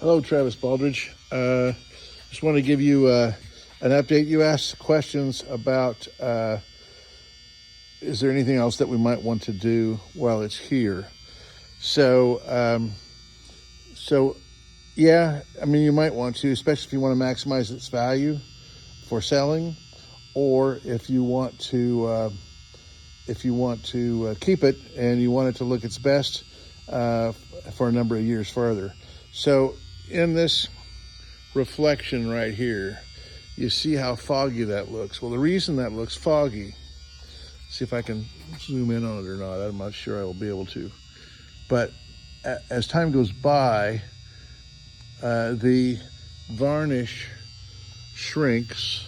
Hello, Travis Baldridge. Just want to give you an update. You asked questions about is there anything else that we might want to do while it's here? So yeah, I mean, you might want to, especially if you want to maximize its value for selling, or if you want to keep it and you want it to look its best for a number of years further. So in this reflection right here, you see how foggy that looks. Well, the reason that looks foggy, see if I can zoom in on it or not. I'm not sure I will be able to. But as time goes by, the varnish shrinks.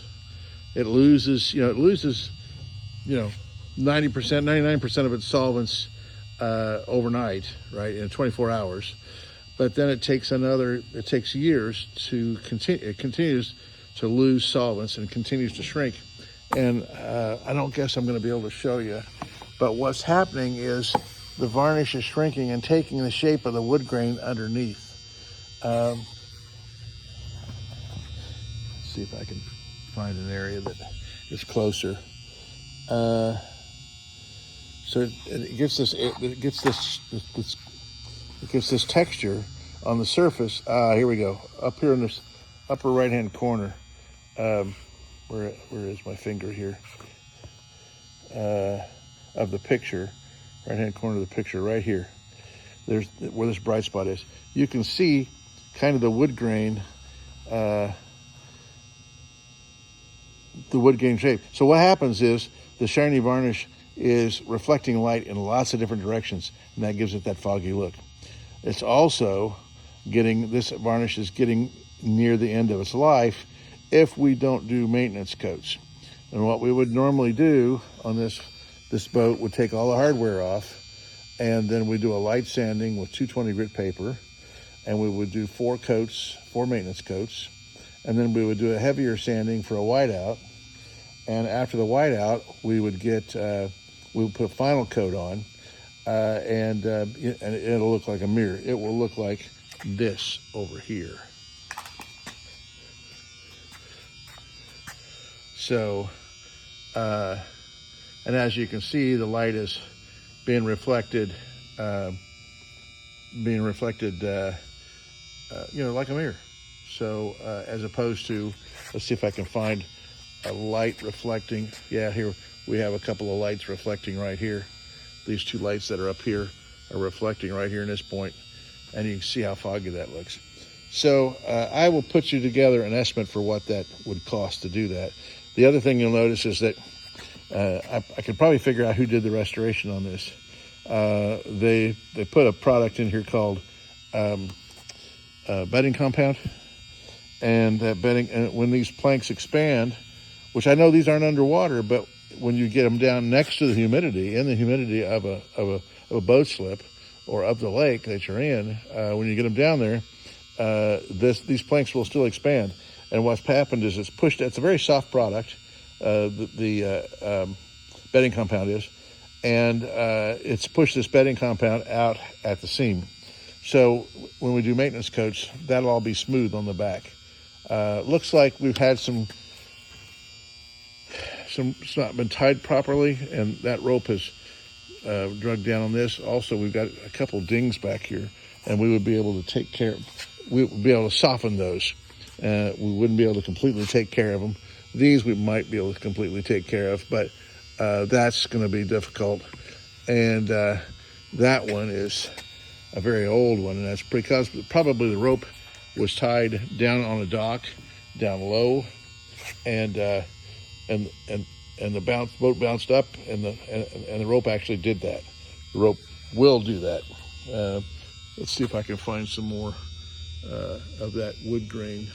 It loses 90%, 99% of its solvents overnight, right, in 24 hours. But then it takes years to continue. It continues to lose solvents and continues to shrink. And I don't guess I'm going to be able to show you, but what's happening is the varnish is shrinking and taking the shape of the wood grain underneath. See if I can find an area that is closer. So it gets this texture on the surface. Here we go. Up here in this upper right-hand corner. Where is my finger here? Of the picture, right-hand corner of the picture, right here. There's where this bright spot is. You can see kind of the wood grain shape. So what happens is the shiny varnish is reflecting light in lots of different directions, and that gives it that foggy look. It's also this varnish is getting near the end of its life if we don't do maintenance coats. And what we would normally do on this boat would take all the hardware off, and then we do a light sanding with 220 grit paper, and we would do 4 maintenance coats, and then we would do a heavier sanding for a whiteout. And after the whiteout, we would put a final coat on, and it'll look like a mirror. It will look like this over here. So, and as you can see, the light is being reflected, like a mirror. So, as opposed to, let's see if I can find a light reflecting. Yeah, here we have a couple of lights reflecting right here. These 2 lights that are up here are reflecting right here in this point, and you can see how foggy that looks. So I will put you together an estimate for what that would cost to do that. The other thing you'll notice is that I could probably figure out who did the restoration on this. They put a product in here called bedding compound, and that bedding. And when these planks expand, which I know these aren't underwater, but when you get them down next to the humidity, in the humidity of a boat slip or of the lake that you're in, when you get them down there, these planks will still expand. And what's happened is it's pushed. It's a very soft product, the bedding compound is, and it's pushed this bedding compound out at the seam. So when we do maintenance coats, that'll all be smooth on the back. Looks like we've had it's not been tied properly, and that rope has drug down on this. Also, we've got a couple dings back here, and we would be able to we would be able to soften those. We wouldn't be able to completely take care of them. These we might be able to completely take care of, but that's going to be difficult. And that one is a very old one, and that's because probably the rope was tied down on a dock, down low, and the boat bounced up, and the rope actually did that. The rope will do that. Let's see if I can find some more of that wood grain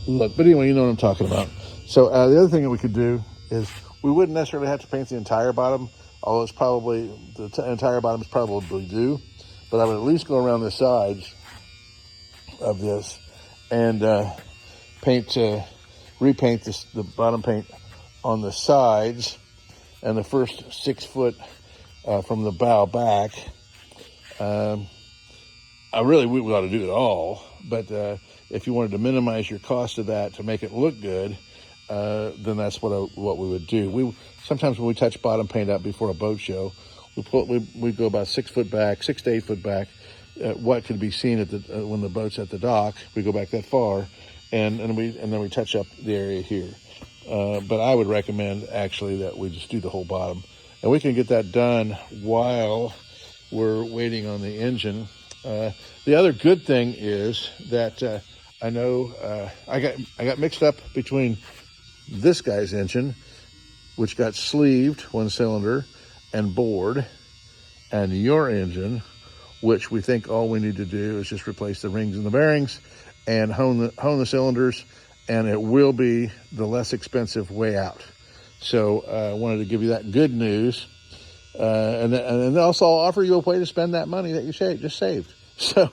look. But anyway, you know what I'm talking about. So the other thing that we could do is we wouldn't necessarily have to paint the entire bottom, although it's probably the entire bottom is probably due. But I would at least go around the sides of this and repaint the bottom paint on the sides and the first 6 foot from the bow back. we ought to do it all, but if you wanted to minimize your cost of that to make it look good, then that's what we would do. Sometimes when we touch bottom paint up before a boat show, we go about 6 to 8 foot back. What could be seen when the boat's at the dock? We go back that far, and then we touch up the area here. But I would recommend actually that we just do the whole bottom, and we can get that done while we're waiting on the engine. The other good thing is that I know I got mixed up between this guy's engine, which got sleeved 1 cylinder and bored, and your engine, which we think all we need to do is just replace the rings and the bearings and hone the cylinders, and it will be the less expensive way out. So I wanted to give you that good news, and also I'll offer you a way to spend that money that you just saved. So,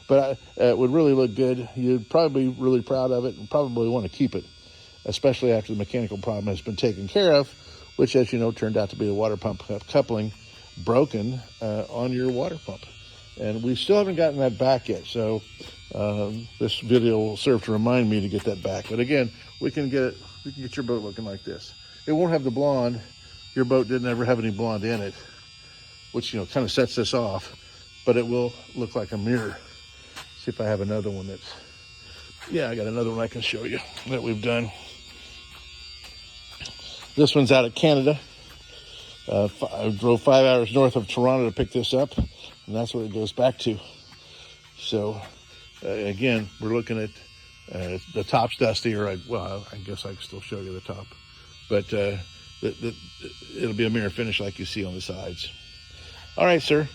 but it would really look good. You'd probably be really proud of it and probably want to keep it, especially after the mechanical problem has been taken care of, which, as you know, turned out to be the water pump coupling broken on your water pump. And we still haven't gotten that back yet. So this video will serve to remind me to get that back. But again, we can get your boat looking like this. It won't have the blonde. Your boat didn't ever have any blonde in it, which, you know, kind of sets this off. But it will look like a mirror. See if I have another one I got another one I can show you that we've done. This one's out of Canada. I drove 5 hours north of Toronto to pick this up, and that's what it goes back to. So, again, we're looking at the top's dusty, or I guess I can still show you the top. But it'll be a mirror finish like you see on the sides. All right, sir.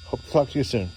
Hope to talk to you soon.